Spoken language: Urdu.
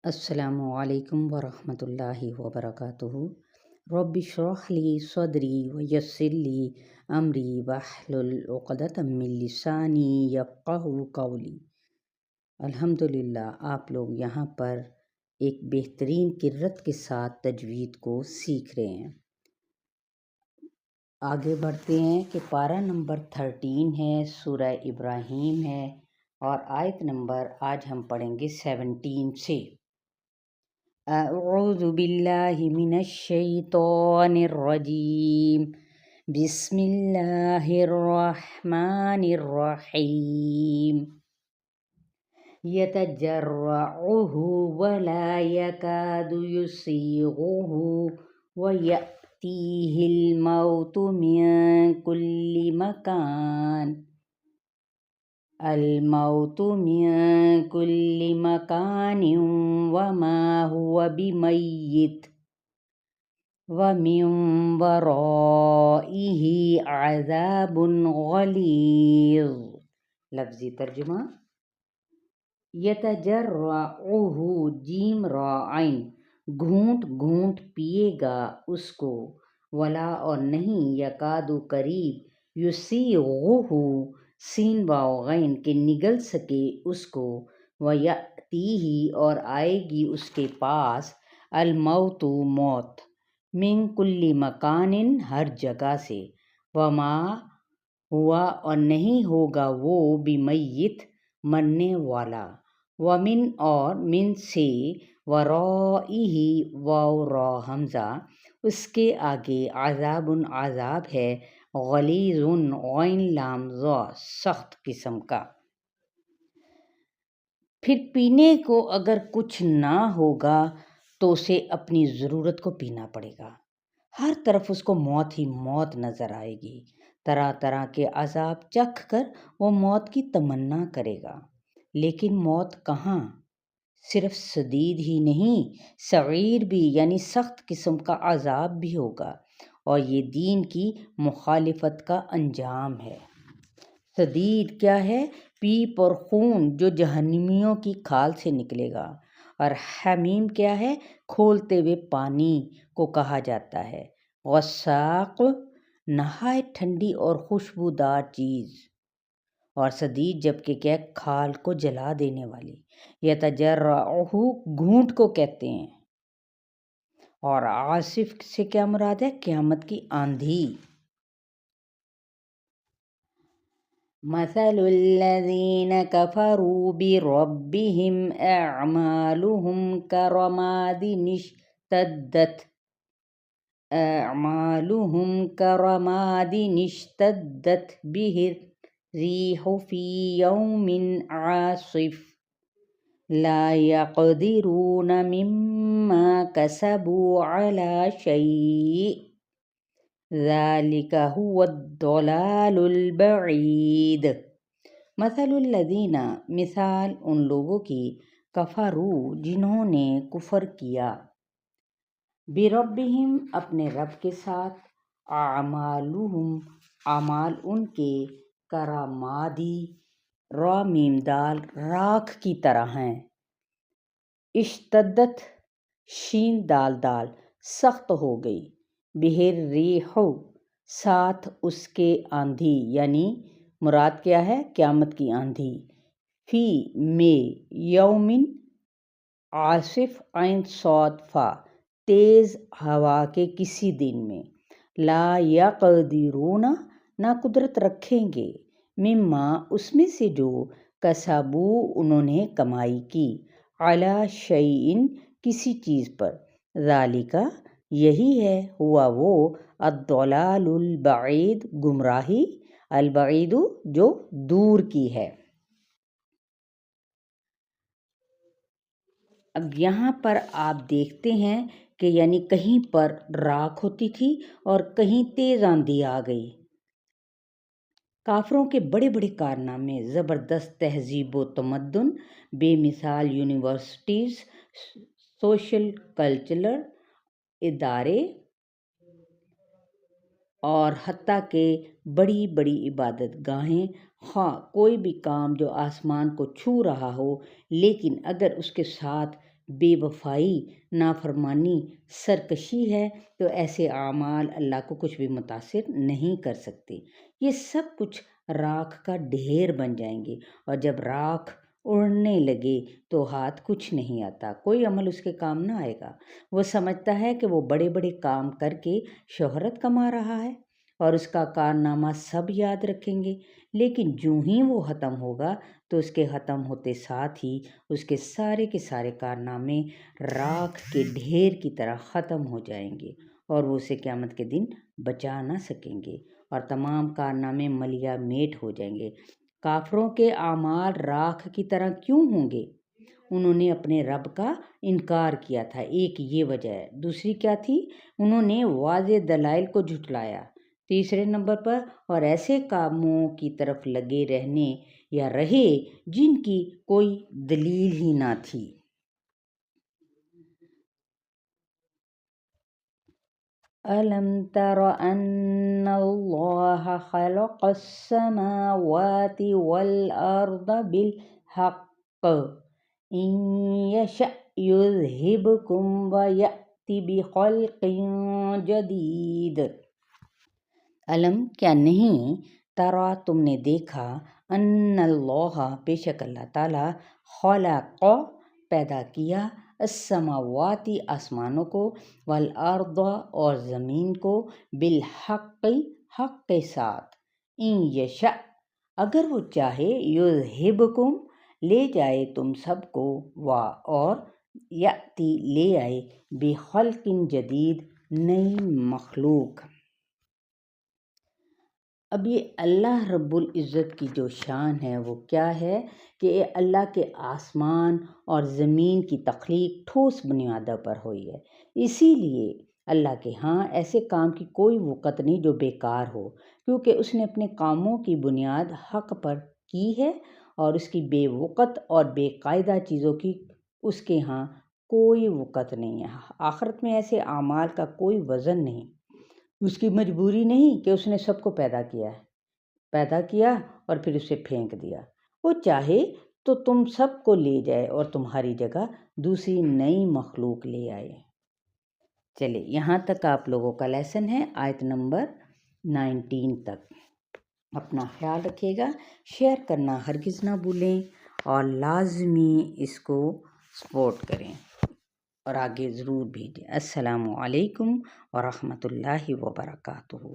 السلام علیکم ورحمۃ اللہ وبرکاتہ۔ رب اشرح لی صدری ویسر لی امری واحلل عقدۃ من لسانی یفقہوا قولی۔ الحمدللہ آپ لوگ یہاں پر ایک بہترین قرت کے ساتھ تجوید کو سیکھ رہے ہیں۔ آگے بڑھتے ہیں کہ پارہ نمبر 13 ہے، سورہ ابراہیم ہے، اور آیت نمبر آج ہم پڑھیں گے 17 سے۔ اعوذ باللہ من الشیطان الرجیم، بسم اللہ الرحمن الرحیم۔ یتجرعہ ولا یکاد یسیغہ ویأتیہ الموت من کل مکان وما هو بمیت ومن ورائہ عذاب غلیظ۔ لفظی ترجمہ: یتجرعہ جیم را عین، گھونٹ گھونٹ پیے گا اس کو، ولا اور نہیں، یکاد قریب، یسیغہ سین واو غین کہ نگل سکے اس کو، ویأتیہ اور آئے گی اس کے پاس، الموت موت، من کل مکان ہر جگہ سے، وما ہوا اور نہیں ہوگا وہ، بمیت مرنے والا، ومن اور من سے، ورائہ واو را حمزہ اس کے آگے، عذاب عذاب ہے، غلیظ غین لام ذا سخت قسم کا۔ پھر پینے کو اگر کچھ نہ ہوگا تو اسے اپنی ضرورت کو پینا پڑے گا۔ ہر طرف اس کو موت ہی موت نظر آئے گی۔ طرح طرح کے عذاب چکھ کر وہ موت کی تمنا کرے گا، لیکن موت کہاں؟ صرف شدید ہی نہیں، سعیر بھی یعنی سخت قسم کا عذاب بھی ہوگا، اور یہ دین کی مخالفت کا انجام ہے۔ شدید کیا ہے؟ پیپ اور خون جو جہنمیوں کی کھال سے نکلے گا۔ اور حمیم کیا ہے؟ کھولتے ہوئے پانی کو کہا جاتا ہے۔ غساق نہایت ٹھنڈی اور خوشبودار چیز، اور شدید جبکہ کیا؟ کھال کو جلا دینے والی۔ یتجرعہ گھونٹ کو کہتے ہیں۔ اور عاصف سے کیا مراد ہے؟ قیامت کی آندھی۔ مثل الذین کفروا بربہم اعمالہم کرماد اشتدت بہ الریح فی یوم عاصف لا یقدرون مما کسبوا علی شیء ذالک هو الضلال البعید۔ مثل الذین مثال ان لوگوں کی، کفروا جنہوں نے کفر کیا، بربہم اپنے رب کے ساتھ، اعمالہم اعمال ان کے، کرمادی را میم دال راکھ کی طرح ہیں، اشتدت شین دال دال سخت ہو گئی، بہ الریح ساتھ اس کے آندھی، یعنی مراد کیا ہے؟ قیامت کی آندھی، فی میں، یومن عاصف عین صاد فا تیز ہوا کے کسی دن میں، لا یقدرون نہ قدرت رکھیں گے، مما اس میں سے جو، کسبوا انہوں نے کمائی کی، علی شیء کسی چیز پر، ذالک یہی ہے، ہوا وہ، الضلال البعید گمراہی، البعید جو دور کی ہے۔ اب یہاں پر آپ دیکھتے ہیں کہ یعنی کہیں پر راکھ ہوتی تھی اور کہیں تیز آندھی آ گئی۔ کافروں کے بڑے بڑے کارنامے، زبردست تہذیب و تمدن، بے مثال یونیورسٹیز، سوشل کلچرل ادارے، اور حتیٰ کہ بڑی بڑی عبادت گاہیں، خواہ کوئی بھی کام جو آسمان کو چھو رہا ہو، لیکن اگر اس کے ساتھ بے وفائی، نافرمانی، سرکشی ہے تو ایسے اعمال اللہ کو کچھ بھی متاثر نہیں کر سکتے۔ یہ سب کچھ راکھ کا ڈھیر بن جائیں گے، اور جب راکھ اڑنے لگے تو ہاتھ کچھ نہیں آتا، کوئی عمل اس کے کام نہ آئے گا۔ وہ سمجھتا ہے کہ وہ بڑے بڑے کام کر کے شہرت کما رہا ہے اور اس کا کارنامہ سب یاد رکھیں گے، لیکن جوں ہی وہ ختم ہوگا تو اس کے ختم ہوتے ساتھ ہی اس کے سارے کارنامے راکھ کے ڈھیر کی طرح ختم ہو جائیں گے اور وہ اسے قیامت کے دن بچا نہ سکیں گے اور تمام کارنامے ملیا میٹ ہو جائیں گے۔ کافروں کے اعمال راکھ کی طرح کیوں ہوں گے؟ انہوں نے اپنے رب کا انکار کیا تھا، ایک یہ وجہ ہے۔ دوسری کیا تھی؟ انہوں نے واضح دلائل کو جھٹلایا۔ تیسرے نمبر پر، اور ایسے کاموں کی طرف لگے رہنے یا رہے جن کی کوئی دلیل ہی نہ تھی۔ أَلَمْ تَرَ أَنَّ اللَّهَ خَلَقَ السَّمَاوَاتِ وَالْأَرْضَ بِالْحَقِّ إِنْ يَشَأْ يُذْهِبْكُمْ وَيَأْتِ بِخَلْقٍ جَدِيدٍ۔ علم کیا نہیں، ترا تم نے دیکھا، ان اللہ بے شک اللہ تعالیٰ، خلق پیدا کیا، السماواتی آسمانوں کو، والارض اور زمین کو، بالحق حق کے ساتھ، ان یشاء اگر وہ چاہے، یذہبکم لے جائے تم سب کو، اور یاتی لے آئے، بخلق جدید نئی مخلوق۔ اب یہ اللہ رب العزت کی جو شان ہے وہ کیا ہے کہ اللہ کے آسمان اور زمین کی تخلیق ٹھوس بنیادوں پر ہوئی ہے، اسی لیے اللہ کے ہاں ایسے کام کی کوئی وقت نہیں جو بیکار ہو، کیونکہ اس نے اپنے کاموں کی بنیاد حق پر کی ہے، اور اس کی بے وقت اور بے قاعدہ چیزوں کی اس کے ہاں کوئی وقت نہیں ہے۔ آخرت میں ایسے اعمال کا کوئی وزن نہیں، اس کی مجبوری نہیں کہ اس نے سب کو پیدا کیا اور پھر اسے پھینک دیا۔ وہ چاہے تو تم سب کو لے جائے اور تمہاری جگہ دوسری نئی مخلوق لے آئے۔ چلے یہاں تک آپ لوگوں کا لیسن ہے، آیت نمبر 19 تک۔ اپنا خیال رکھیے گا، شیئر کرنا ہرگز نہ بھولیں اور لازمی اس کو سپورٹ کریں اور آگے ضرور بھیجیں۔ السلام علیکم ورحمۃ اللہ وبرکاتہ۔